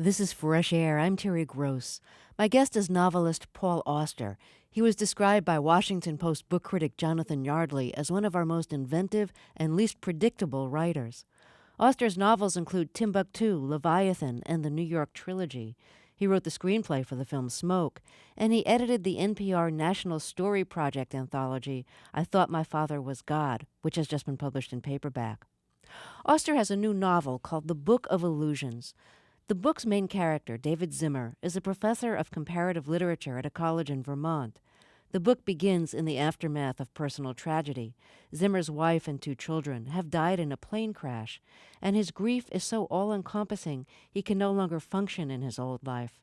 This is Fresh Air. I'm Terry Gross. My guest is novelist Paul Auster. He was described by Washington Post book critic Jonathan Yardley as one of our most inventive and least predictable writers. Auster's novels include Timbuktu, Leviathan, and the New York Trilogy. He wrote the screenplay for the film Smoke, and he edited the NPR National Story Project anthology, I Thought My Father Was God, which has just been published in paperback. Auster has a new novel called The Book of Illusions. The book's main character, David Zimmer, is a professor of comparative literature at a college in Vermont. The book begins in the aftermath of personal tragedy. Zimmer's wife and 2 children have died in a plane crash, and his grief is so all-encompassing he can no longer function in his old life.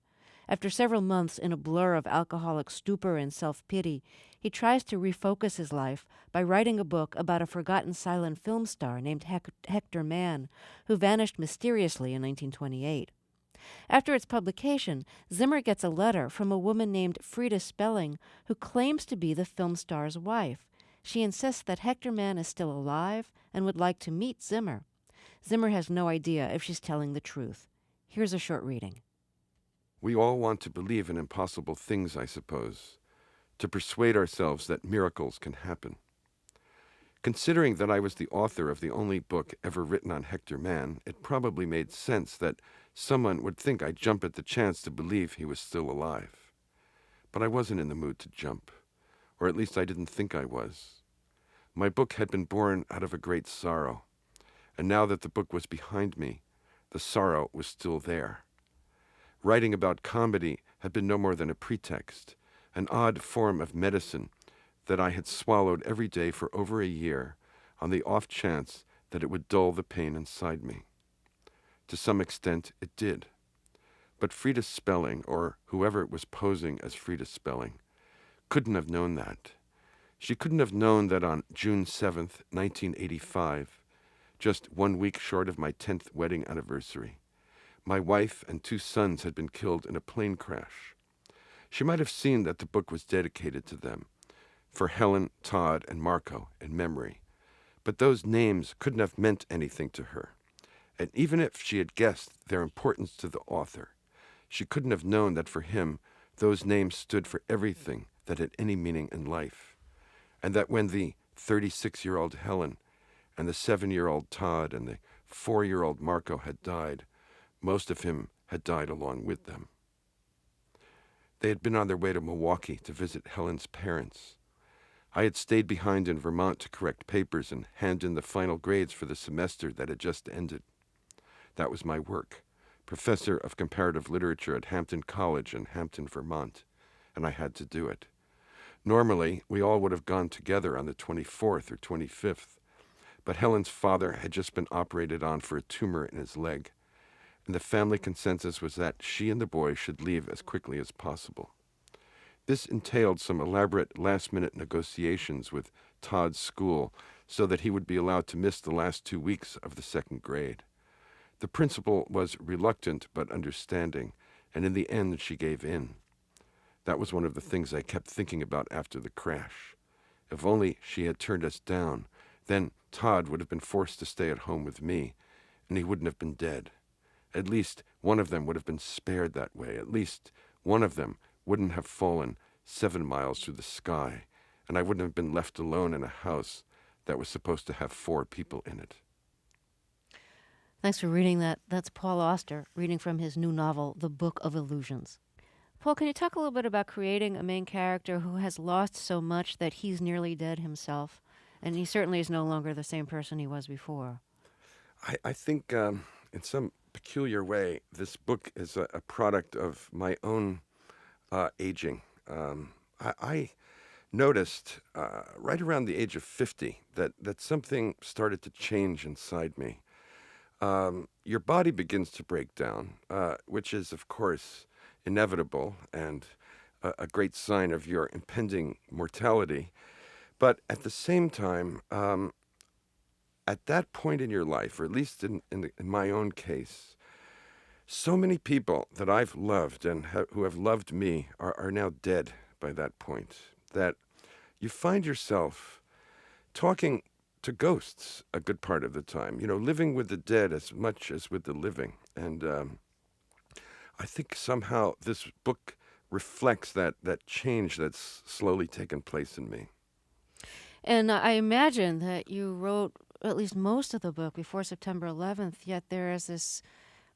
After several months in a blur of alcoholic stupor and self-pity, he tries to refocus his life by writing a book about a forgotten silent film star named Hector Mann, who vanished mysteriously in 1928. After its publication, Zimmer gets a letter from a woman named Frida Spelling, who claims to be the film star's wife. She insists that Hector Mann is still alive and would like to meet Zimmer. Zimmer has no idea if she's telling the truth. Here's a short reading. We all want to believe in impossible things, I suppose, to persuade ourselves that miracles can happen. Considering that I was the author of the only book ever written on Hector Mann, it probably made sense that someone would think I'd jump at the chance to believe he was still alive. But I wasn't in the mood to jump, or at least I didn't think I was. My book had been born out of a great sorrow, and now that the book was behind me, the sorrow was still there. Writing about comedy had been no more than a pretext, an odd form of medicine that I had swallowed every day for over a year on the off chance that it would dull the pain inside me. To some extent, it did. But Frida Spelling, or whoever was posing as Frida Spelling, couldn't have known that. She couldn't have known that on June 7th, 1985, just 1 week short of my 10th wedding anniversary, my wife and 2 sons had been killed in a plane crash. She might have seen that the book was dedicated to them, for Helen, Todd, and Marco in memory. But those names couldn't have meant anything to her. And even if she had guessed their importance to the author, she couldn't have known that for him, those names stood for everything that had any meaning in life. And that when the 36-year-old Helen and the 7-year-old Todd and the 4-year-old Marco had died, most of him had died along with them. They had been on their way to Milwaukee to visit Helen's parents. I had stayed behind in Vermont to correct papers and hand in the final grades for the semester that had just ended. That was my work, professor of comparative literature at Hampton College in Hampton, Vermont, and I had to do it. Normally, we all would have gone together on the 24th or 25th, but Helen's father had just been operated on for a tumor in his leg, and the family consensus was that she and the boy should leave as quickly as possible. This entailed some elaborate last-minute negotiations with Todd's school so that he would be allowed to miss the last 2 weeks of the 2nd grade. The principal was reluctant but understanding, and in the end she gave in. That was one of the things I kept thinking about after the crash. If only she had turned us down, then Todd would have been forced to stay at home with me, and he wouldn't have been dead. At least one of them would have been spared that way. At least one of them wouldn't have fallen 7 miles through the sky, and I wouldn't have been left alone in a house that was supposed to have 4 people in it. Thanks for reading that. That's Paul Auster, reading from his new novel, The Book of Illusions. Paul, can you talk a little bit about creating a main character who has lost so much that he's nearly dead himself, and he certainly is no longer the same person he was before? I think in some peculiar way, this book is a product of my own aging. I noticed right around the age of 50 that something started to change inside me. Your body begins to break down, which is, of course, inevitable and a great sign of your impending mortality. But at the same time, at that point in your life, or at least in my own case, so many people that I've loved and who have loved me are now dead by that point, that you find yourself talking to ghosts a good part of the time, living with the dead as much as with the living. And I think somehow this book reflects that change that's slowly taken place in me. And I imagine that you wrote at least most of the book before September 11th, yet there is this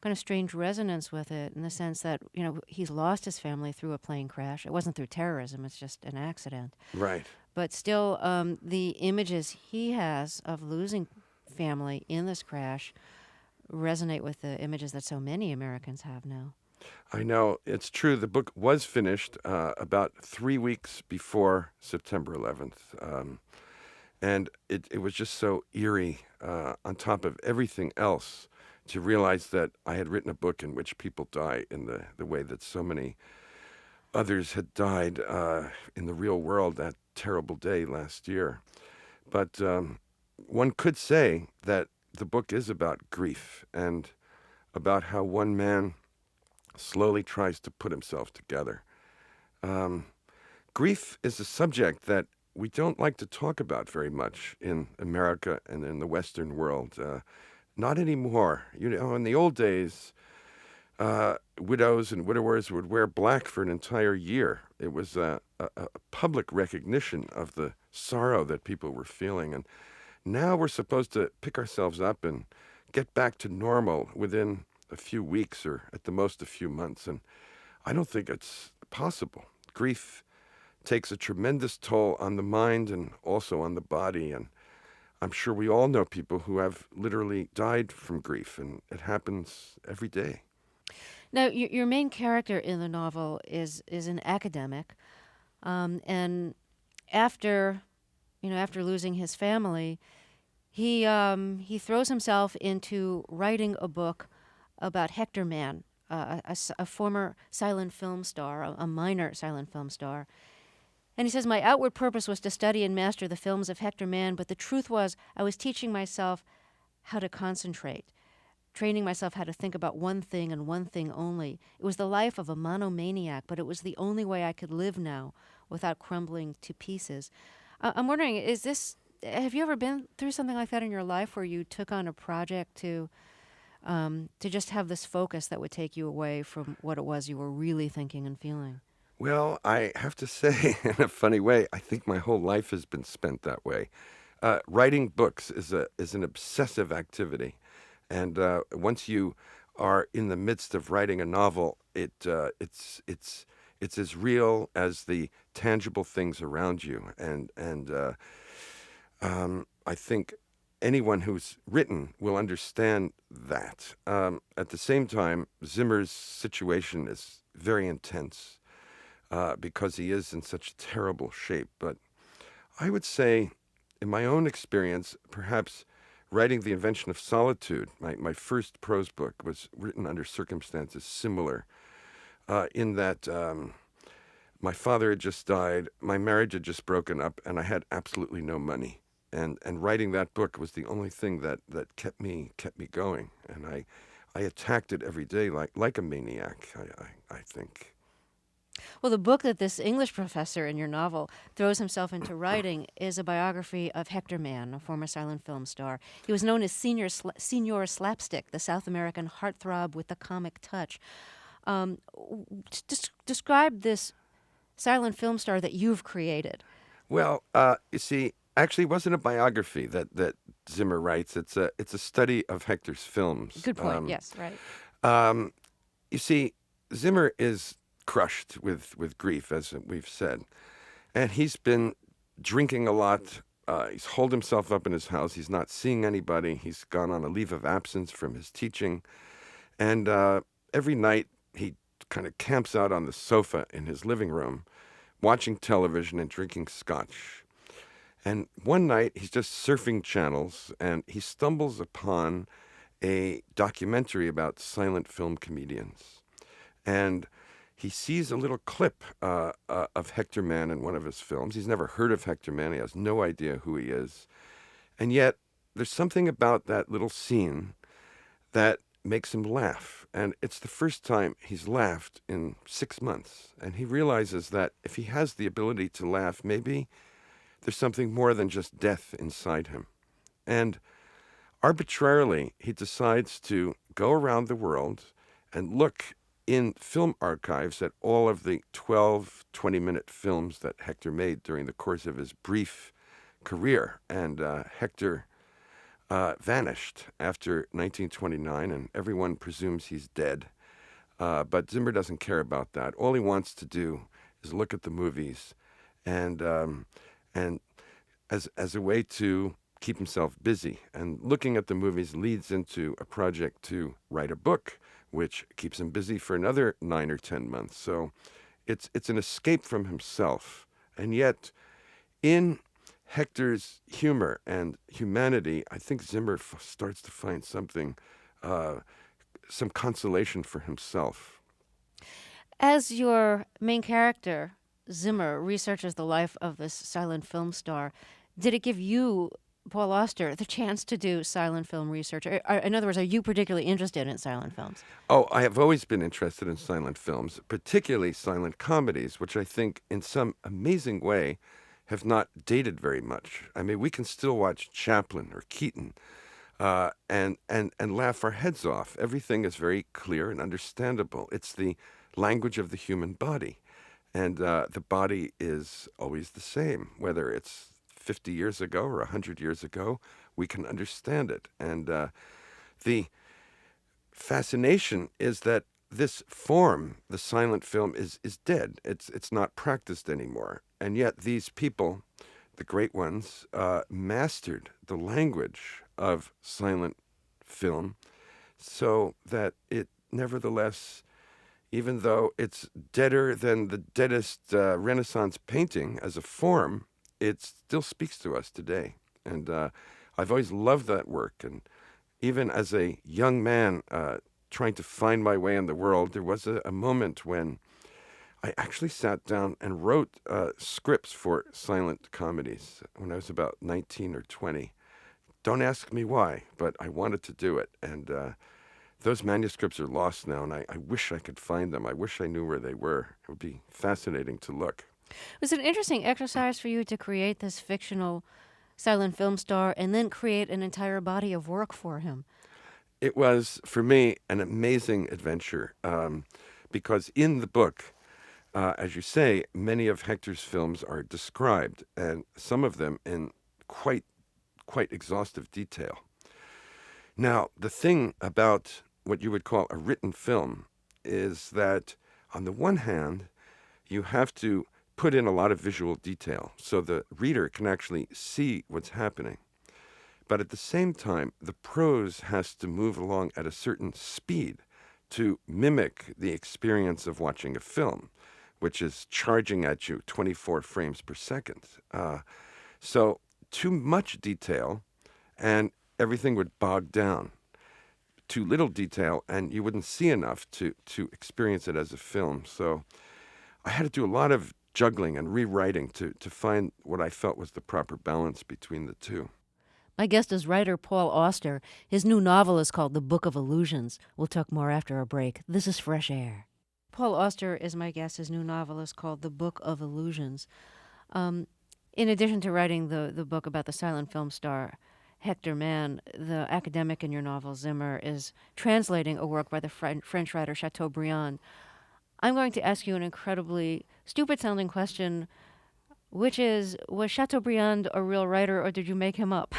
kind of strange resonance with it in the sense that, he's lost his family through a plane crash. It wasn't through terrorism, it's just an accident. Right. But still, the images he has of losing family in this crash resonate with the images that so many Americans have now. I know. It's true. The book was finished about 3 weeks before September 11th. And it was just so eerie on top of everything else to realize that I had written a book in which people die in the way that so many others had died in the real world that terrible day last year. But one could say that the book is about grief and about how one man slowly tries to put himself together. Um, Grief is a subject that we don't like to talk about very much in America and in the Western world. Not anymore. In the old days, widows and widowers would wear black for an entire year. It was a public recognition of the sorrow that people were feeling. And now we're supposed to pick ourselves up and get back to normal within a few weeks or at the most a few months. And I don't think it's possible. Grief takes a tremendous toll on the mind and also on the body. And I'm sure we all know people who have literally died from grief, and it happens every day. Now, your main character in the novel is an academic, and after after losing his family, he throws himself into writing a book about Hector Mann, a former silent film star, a minor silent film star. And he says, "My outward purpose was to study and master the films of Hector Mann, but the truth was I was teaching myself how to concentrate, training myself how to think about one thing and one thing only. It was the life of a monomaniac, but it was the only way I could live now without crumbling to pieces." I'm wondering, have you ever been through something like that in your life where you took on a project to just have this focus that would take you away from what it was you were really thinking and feeling? Well, I have to say, in a funny way, I think my whole life has been spent that way. Writing books is an obsessive activity, and once you are in the midst of writing a novel, it's as real as the tangible things around you, and I think anyone who's written will understand that. At the same time, Zimmer's situation is very intense because he is in such terrible shape. But I would say, in my own experience, perhaps writing The Invention of Solitude, my first prose book, was written under circumstances similar, in that my father had just died, my marriage had just broken up, and I had absolutely no money. And writing that book was the only thing that kept me going. And I attacked it every day like a maniac, I think. Well, the book that this English professor in your novel throws himself into writing is a biography of Hector Mann, a former silent film star. He was known as Senior Slapstick, the South American heartthrob with the comic touch. Describe this silent film star that you've created. Well, you see, actually, it wasn't a biography that Zimmer writes. It's a study of Hector's films. Good point. Yes, right. You see, Zimmer is crushed with grief, as we've said, and he's been drinking a lot. He's holed himself up in his house. He's not seeing anybody. He's gone on a leave of absence from his teaching, and every night he kind of camps out on the sofa in his living room, watching television and drinking scotch. And one night he's just surfing channels, and he stumbles upon a documentary about silent film comedians. And he sees a little clip of Hector Mann in one of his films. He's never heard of Hector Mann. He has no idea who he is. And yet there's something about that little scene that makes him laugh. And it's the first time he's laughed in 6 months. And he realizes that if he has the ability to laugh, maybe there's something more than just death inside him. And arbitrarily, he decides to go around the world and look in film archives at all of the 12 20-minute films that Hector made during the course of his brief career. And Hector vanished after 1929, and everyone presumes he's dead. But Zimmer doesn't care about that. All he wants to do is look at the movies, and as a way to keep himself busy. And looking at the movies leads into a project to write a book, which keeps him busy for another 9 or 10 months. So it's an escape from himself. And yet, in Hector's humor and humanity, I think Zimmer starts to find something, some consolation for himself. As your main character, Zimmer, researches the life of this silent film star, did it give you, Paul Auster, the chance to do silent film research? In other words, are you particularly interested in silent films? Oh, I have always been interested in silent films, particularly silent comedies, which I think in some amazing way have not dated very much. I mean, we can still watch Chaplin or Keaton and laugh our heads off. Everything is very clear and understandable. It's the language of the human body. And the body is always the same, whether it's 50 years ago or 100 years ago, we can understand it. And the fascination is that this form, the silent film, is dead. It's not practiced anymore. And yet these people, the great ones, mastered the language of silent film so that it nevertheless, even though it's deader than the deadest Renaissance painting as a form, it still speaks to us today. And I've always loved that work. And even as a young man trying to find my way in the world, there was a moment when I actually sat down and wrote scripts for silent comedies when I was about 19 or 20. Don't ask me why, but I wanted to do it. And those manuscripts are lost now, and I wish I could find them. I wish I knew where they were. It would be fascinating to look. Was it an interesting exercise for you to create this fictional silent film star and then create an entire body of work for him? It was, for me, an amazing adventure because in the book, as you say, many of Hector's films are described, and some of them in quite exhaustive detail. Now, the thing about what you would call a written film is that, on the one hand, you have to put in a lot of visual detail so the reader can actually see what's happening. But at the same time, the prose has to move along at a certain speed to mimic the experience of watching a film, which is charging at you 24 frames per second. So too much detail and everything would bog down. Too little detail and you wouldn't see enough to experience it as a film. So I had to do a lot of juggling and rewriting to find what I felt was the proper balance between the two. My guest is writer Paul Auster. His new novel is called The Book of Illusions. We'll talk more after a break. This is Fresh Air. Paul Auster is my guest. His new novel is called The Book of Illusions. In addition to writing the book about the silent film star Hector Mann, the academic in your novel, Zimmer, is translating a work by the French writer Chateaubriand. I'm going to ask you an incredibly stupid-sounding question, which is, was Chateaubriand a real writer, or did you make him up?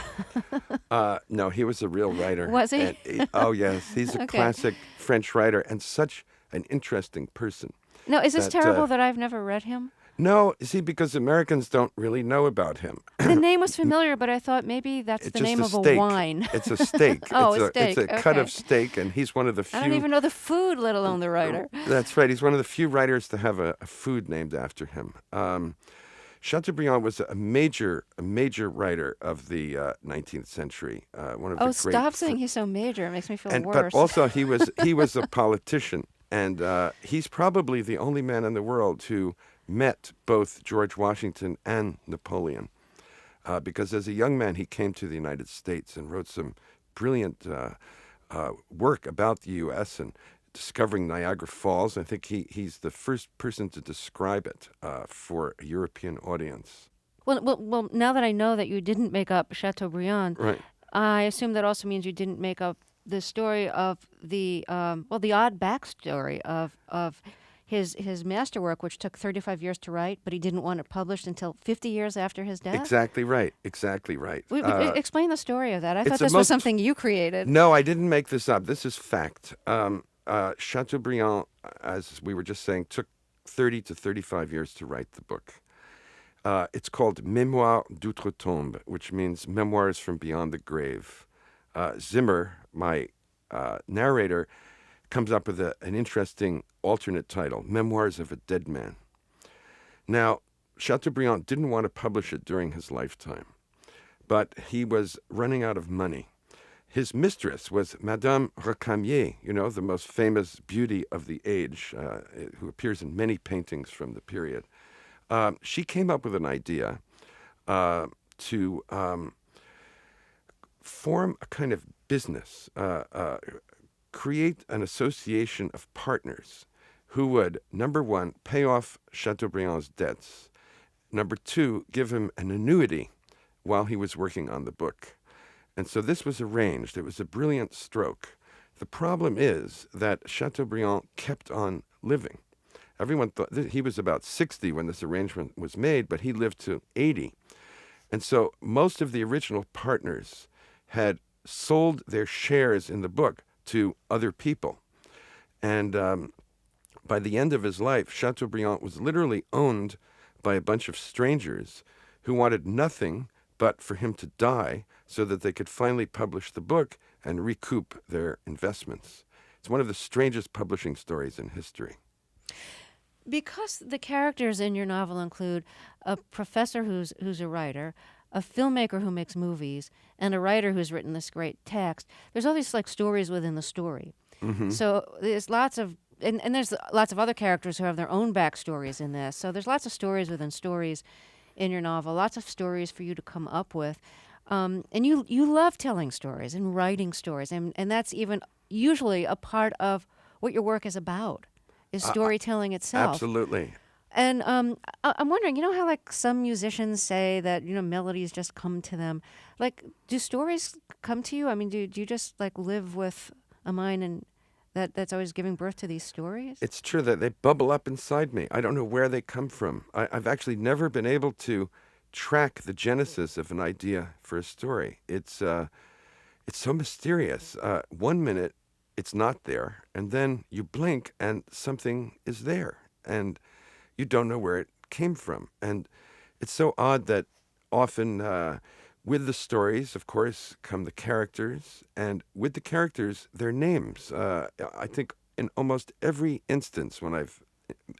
No, he was a real writer. Was he? Oh, yes. He's a classic French writer and such an interesting person. No, is this terrible that I've never read him? No, see, because Americans don't really know about him. The name was familiar, but I thought maybe that's the name of a wine. It's a steak. Oh, a steak. It's a cut of steak, and he's one of the few. I don't even know the food, let alone the writer. That's right. He's one of the few writers to have a food named after him. Chateaubriand was a major writer of the 19th century. One of the great. Stop saying he's so major. It makes me feel But worse. also, he was a politician, and he's probably the only man in the world who met both George Washington and Napoleon. Because as a young man, he came to the United States and wrote some brilliant work about the U.S. and discovering Niagara Falls. I think he's the first person to describe it for a European audience. Well, now that I know that you didn't make up Chateaubriand, Right. I assume that also means you didn't make up the story of the odd backstory of his masterwork, which took 35 years to write, but he didn't want it published until 50 years after his death. Exactly right. Exactly right. Explain the story of that. I it's thought the this was most something you created. No, I didn't make this up. This is fact. Chateaubriand, as we were just saying, took 30 to 35 years to write the book. It's called Mémoires d'outre-tombe, which means Memoirs from Beyond the Grave. Zimmer, my narrator, comes up with an interesting alternate title, Memoirs of a Dead Man. Now, Chateaubriand didn't want to publish it during his lifetime, but he was running out of money. His mistress was Madame Recamier, the most famous beauty of the age, who appears in many paintings from the period. She came up with an idea to form a kind of business, create an association of partners who would, number one, pay off Chateaubriand's debts, number two, give him an annuity while he was working on the book. And so this was arranged. It was a brilliant stroke. The problem is that Chateaubriand kept on living. Everyone thought he was about 60 when this arrangement was made, but he lived to 80. And so most of the original partners had sold their shares in the book to other people. And by the end of his life, Chateaubriand was literally owned by a bunch of strangers who wanted nothing but for him to die so that they could finally publish the book and recoup their investments. It's one of the strangest publishing stories in history. Because the characters in your novel include a professor who's a writer, a filmmaker who makes movies, and a writer who's written this great text, there's all these like stories within the story. Mm-hmm. So there's lots of and there's lots of other characters who have their own backstories in this. So there's lots of stories within stories in your novel, lots of stories for you to come up with. And you love telling stories and writing stories, and that's even usually a part of what your work is about, is storytelling itself. Absolutely. And I'm wondering, how like some musicians say that, melodies just come to them. Like, do stories come to you? I mean, do you just like live with a mind and that's always giving birth to these stories? It's true that they bubble up inside me. I don't know where they come from. I've actually never been able to track the genesis of an idea for a story. It's so mysterious. 1 minute it's not there, and then you blink and something is there, and you don't know where it came from. And it's so odd that often with the stories, of course, come the characters, and with the characters, their names. I think in almost every instance when I've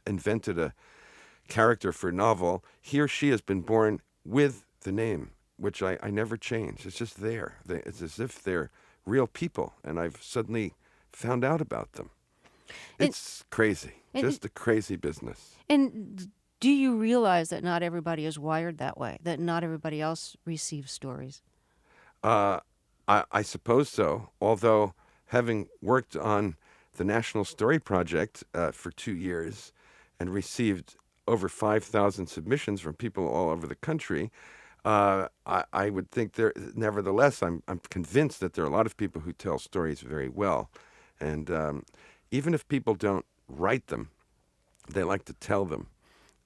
invented a character for a novel, he or she has been born with the name, which I never change. It's just there. It's as if they're real people, and I've suddenly found out about them. It's crazy. Just a crazy business. And do you realize that not everybody is wired that way, that not everybody else receives stories? I suppose so, although having worked on the National Story Project for 2 years and received over 5,000 submissions from people all over the country, I would think nevertheless, I'm convinced that there are a lot of people who tell stories very well. And even if people don't write them, they like to tell them.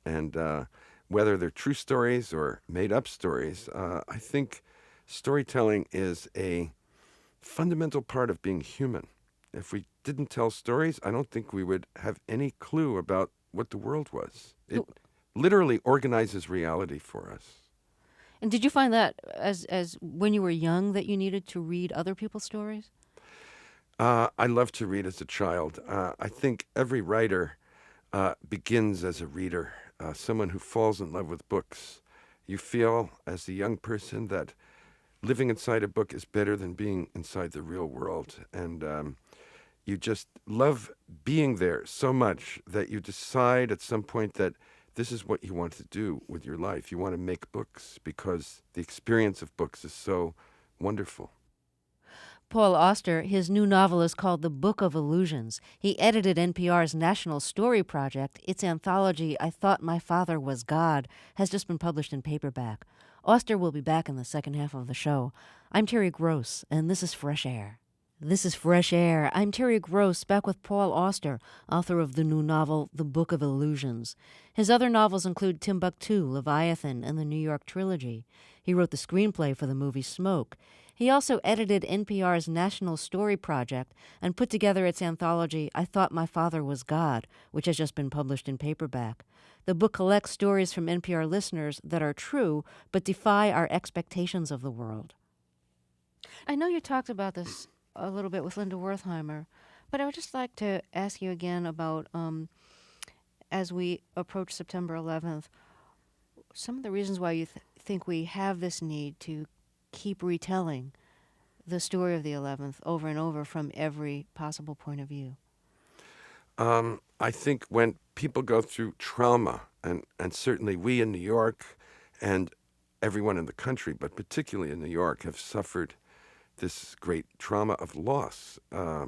And whether they're true stories or made-up stories, I think storytelling is a fundamental part of being human. If we didn't tell stories, I don't think we would have any clue about what the world was. It literally organizes reality for us. And did you find that as when you were young that you needed to read other people's stories? I loved to read as a child. I think every writer begins as a reader, someone who falls in love with books. You feel as a young person that living inside a book is better than being inside the real world. And you just love being there so much that you decide at some point that this is what you want to do with your life. You want to make books because the experience of books is so wonderful. Paul Auster, his new novel is called The Book of Illusions. He edited NPR's National Story Project. Its anthology, I Thought My Father Was God, has just been published in paperback. Auster will be back in the second half of the show. I'm Terry Gross, and this is Fresh Air. This is Fresh Air. I'm Terry Gross, back with Paul Auster, author of the new novel The Book of Illusions. His other novels include Timbuktu, Leviathan, and the New York Trilogy. He wrote the screenplay for the movie Smoke. He also edited NPR's National Story Project and put together its anthology I Thought My Father Was God, which has just been published in paperback. The book collects stories from NPR listeners that are true but defy our expectations of the world. I know you talked about this a little bit with Linda Wertheimer, but I would just like to ask you again about, as we approach September 11th, some of the reasons why you think we have this need to keep retelling the story of the 11th over and over from every possible point of view. I think when people go through trauma, and certainly we in New York and everyone in the country, but particularly in New York, have suffered this great trauma of loss. I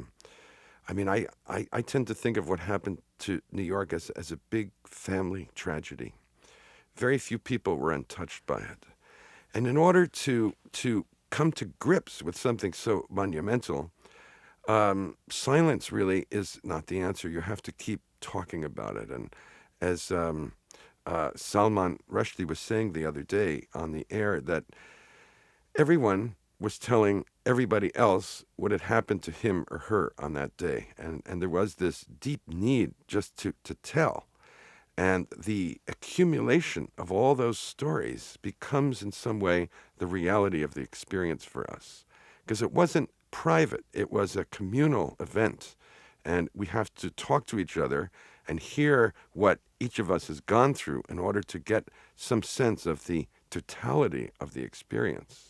tend to think of what happened to New York as a big family tragedy. Very few people were untouched by it. And in order to come to grips with something so monumental, silence really is not the answer. You have to keep talking about it. And as Salman Rushdie was saying the other day on the air, that everyone was telling everybody else what had happened to him or her on that day. And there was this deep need just to tell. And the accumulation of all those stories becomes in some way the reality of the experience for us. Because it wasn't private, it was a communal event. And we have to talk to each other and hear what each of us has gone through in order to get some sense of the totality of the experience.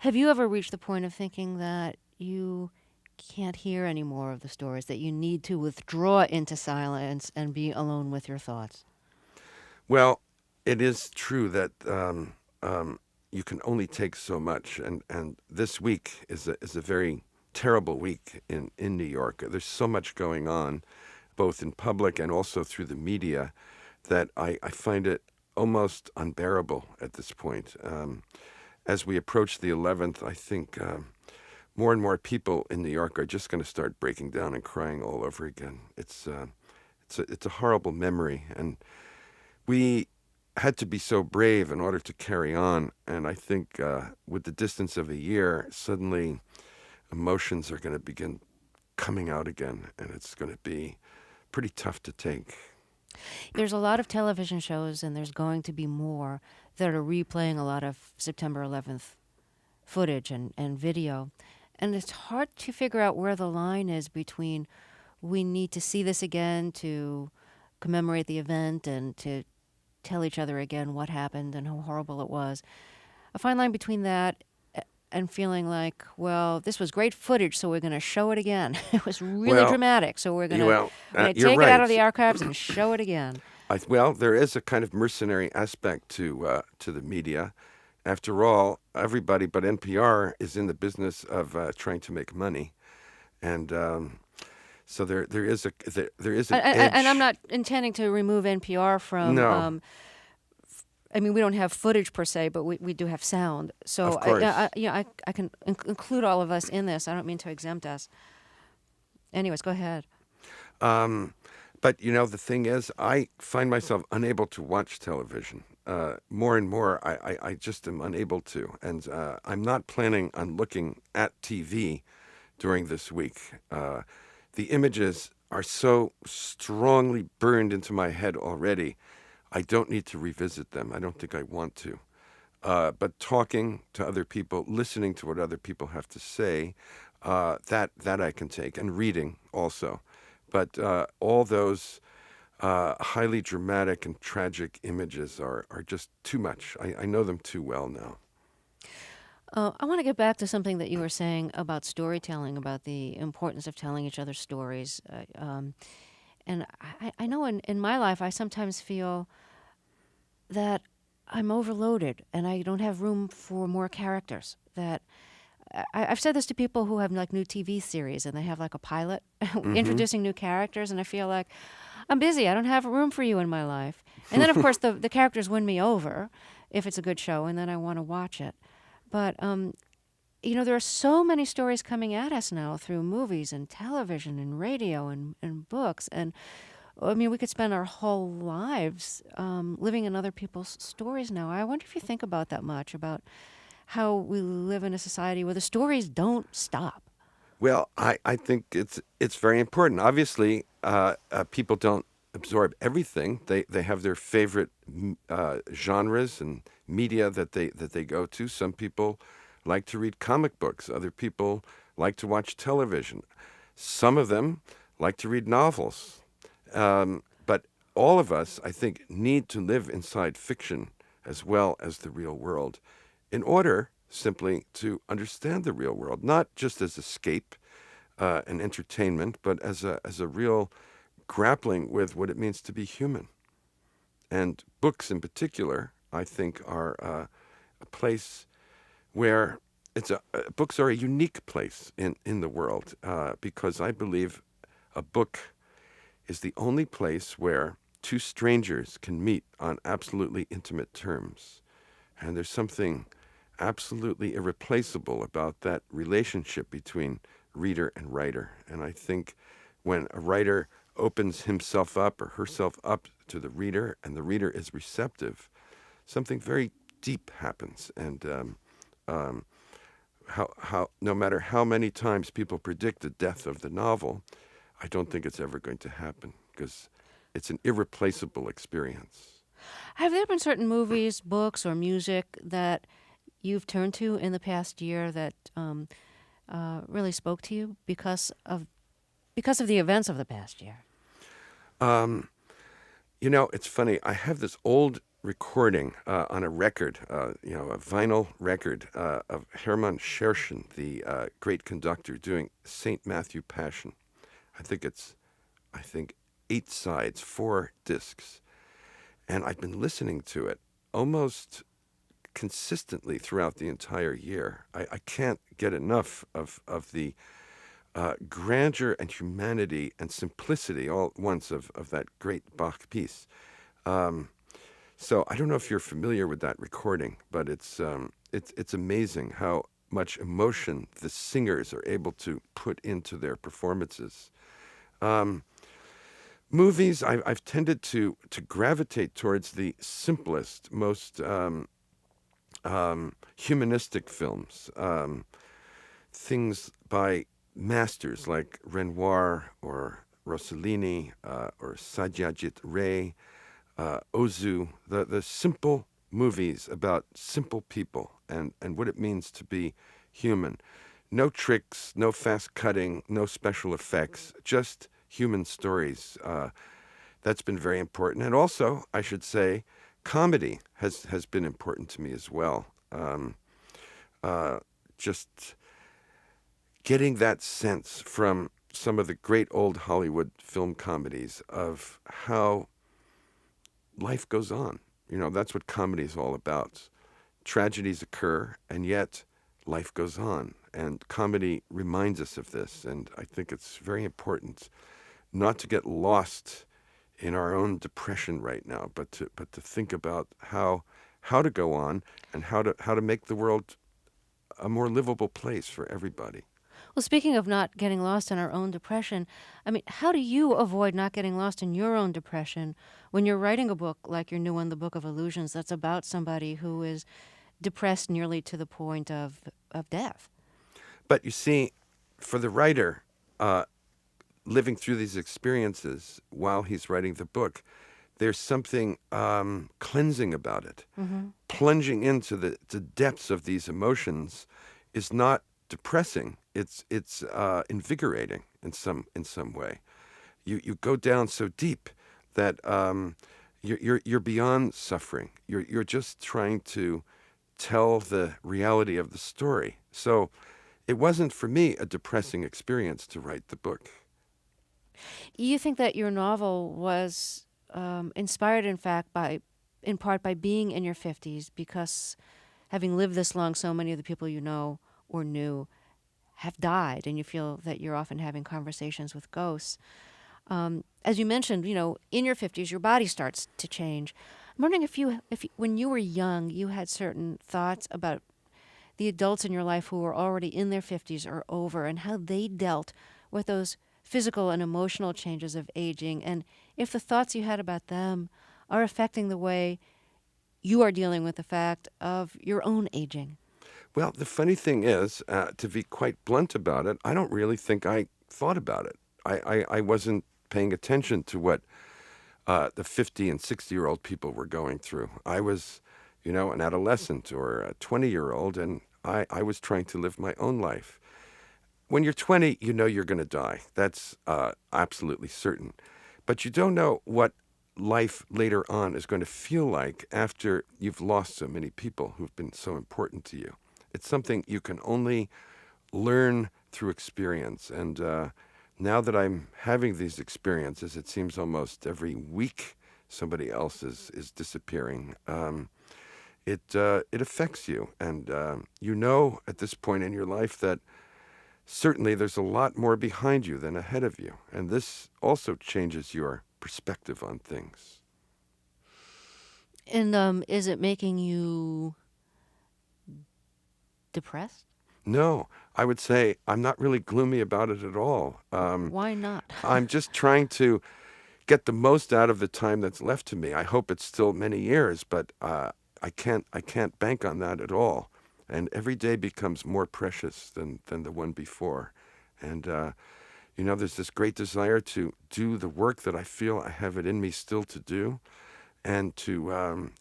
Have you ever reached the point of thinking that you can't hear any more of the stories, that you need to withdraw into silence and be alone with your thoughts? Well, it is true that you can only take so much, and this week is a very terrible week in New York. There's so much going on, both in public and also through the media, that I find it almost unbearable at this point. As we approach the 11th, I think more and more people in New York are just going to start breaking down and crying all over again. It's a horrible memory, and we had to be so brave in order to carry on. And I think with the distance of a year, suddenly emotions are going to begin coming out again, and it's going to be pretty tough to take. There's a lot of television shows, and there's going to be more, that are replaying a lot of September 11th footage and video. And it's hard to figure out where the line is between we need to see this again to commemorate the event and to tell each other again what happened and how horrible it was. A fine line between that and feeling like, well, this was great footage, so we're going to show it again. It was really dramatic, so we're going to take it out of the archives and show it again. There is a kind of mercenary aspect to the media. After all, everybody but NPR is in the business of trying to make money, and so there is an edge. And I'm not intending to remove NPR from. No. We don't have footage per se, but we do have sound. So of course. I can include all of us in this. I don't mean to exempt us. Anyways, go ahead. But, the thing is, I find myself unable to watch television. More and more, I just am unable to. And I'm not planning on looking at TV during this week. The images are so strongly burned into my head already. I don't need to revisit them. I don't think I want to. But talking to other people, listening to what other people have to say, that I can take. And reading also. But all those highly dramatic and tragic images are just too much. I know them too well now. I want to get back to something that you were saying about storytelling, about the importance of telling each other stories. And I know in my life, I sometimes feel that I'm overloaded and I don't have room for more characters. That I've said this to people who have like new TV series and they have like a pilot introducing new characters, and I feel like I'm busy. I don't have room for you in my life. And then, of course, the characters win me over if it's a good show, and then I want to watch it. But there are so many stories coming at us now through movies and television and radio and books. And I mean, we could spend our whole lives living in other people's stories now. I wonder if you think about that much, about how we live in a society where the stories don't stop. Well, I think it's very important. Obviously, people don't absorb everything. They have their favorite genres and media that they go to. Some people like to read comic books. Other people like to watch television. Some of them like to read novels. But all of us, I think, need to live inside fiction as well as the real world in order simply to understand the real world, not just as escape and entertainment, but as a real grappling with what it means to be human. And books in particular, I think, are a place where books are a unique place in the world because I believe a book is the only place where two strangers can meet on absolutely intimate terms. And there's something absolutely irreplaceable about that relationship between reader and writer. And I think when a writer opens himself up or herself up to the reader and the reader is receptive, something very deep happens. And how no matter how many times people predict the death of the novel, I don't think it's ever going to happen because it's an irreplaceable experience. Have there been certain movies, books, or music that you've turned to in the past year that really spoke to you because of the events of the past year? It's funny. I have this old recording on a record, a vinyl record of Hermann Scherchen, the great conductor, doing St. Matthew Passion. I think 8 sides, 4 discs. And I've been listening to it almost consistently throughout the entire year. I can't get enough of the grandeur and humanity and simplicity all at once of that great Bach piece. So I don't know if you're familiar with that recording, but it's amazing how much emotion the singers are able to put into their performances. Movies, I've tended to gravitate towards the simplest, most humanistic films, things by masters like Renoir or Rossellini or Satyajit Ray, Ozu, the simple movies about simple people and what it means to be human. No tricks, no fast cutting, no special effects, just human stories. That's been very important. And also, I should say, comedy has been important to me as well. Just getting that sense from some of the great old Hollywood film comedies of how life goes on. That's what comedy is all about. Tragedies occur, and yet life goes on. And comedy reminds us of this. And I think it's very important not to get lost in our own depression right now, but to think about how to go on and how to make the world a more livable place for everybody. Well, speaking of not getting lost in our own depression, I mean, how do you avoid not getting lost in your own depression when you're writing a book like your new one, The Book of Illusions, that's about somebody who is depressed nearly to the point of death? But you see, for the writer, living through these experiences while he's writing the book, there's something cleansing about it. Mm-hmm. Plunging into the depths of these emotions is not depressing. It's invigorating in some way. You go down so deep that you're beyond suffering. You're just trying to tell the reality of the story. So it wasn't for me a depressing experience to write the book. You think that your novel was inspired, in part, by being in your 50s, because having lived this long, so many of the people you know or knew have died, and you feel that you're often having conversations with ghosts. As you mentioned, in your 50s, your body starts to change. I'm wondering if when you were young, you had certain thoughts about the adults in your life who were already in their 50s or over and how they dealt with those physical and emotional changes of aging, and if the thoughts you had about them are affecting the way you are dealing with the fact of your own aging. Well, the funny thing is, to be quite blunt about it, I don't really think I thought about it. I wasn't paying attention to what the 50 and 60-year-old people were going through. I was, an adolescent or a 20-year-old, and I was trying to live my own life. When you're 20, you know you're going to die. That's absolutely certain. But you don't know what life later on is going to feel like after you've lost so many people who've been so important to you. It's something you can only learn through experience. And now that I'm having these experiences, it seems almost every week somebody else is disappearing. It affects you. And you know at this point in your life that certainly there's a lot more behind you than ahead of you. And this also changes your perspective on things. And is it making you depressed? No, I would say I'm not really gloomy about it at all. Why not? I'm just trying to get the most out of the time that's left to me. I hope it's still many years, but I can't bank on that at all. And every day becomes more precious than the one before. And there's this great desire to do the work that I feel I have it in me still to do, and to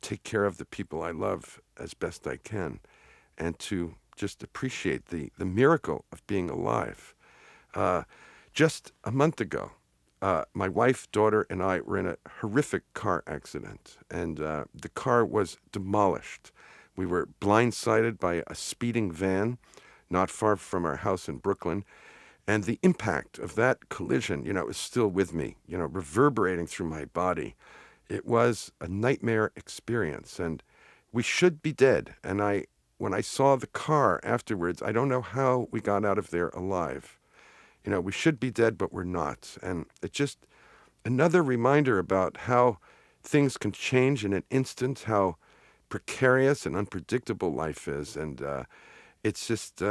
take care of the people I love as best I can, and to just appreciate the miracle of being alive. Just a month ago, my wife, daughter, and I were in a horrific car accident, and the car was demolished. We were blindsided by a speeding van not far from our house in Brooklyn, and the impact of that collision, is still with me, reverberating through my body. It was a nightmare experience, and we should be dead. And when I saw the car afterwards, I don't know how we got out of there alive. We should be dead, but we're not. And it's just another reminder about how things can change in an instant, how precarious and unpredictable life is. And it's just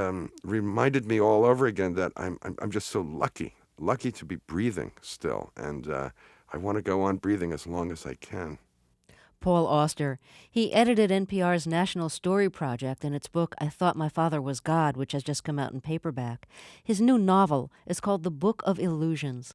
reminded me all over again that I'm just so lucky to be breathing still. And I want to go on breathing as long as I can. Paul Auster. He edited NPR's National Story Project in its book, I Thought My Father Was God, which has just come out in paperback. His new novel is called The Book of Illusions.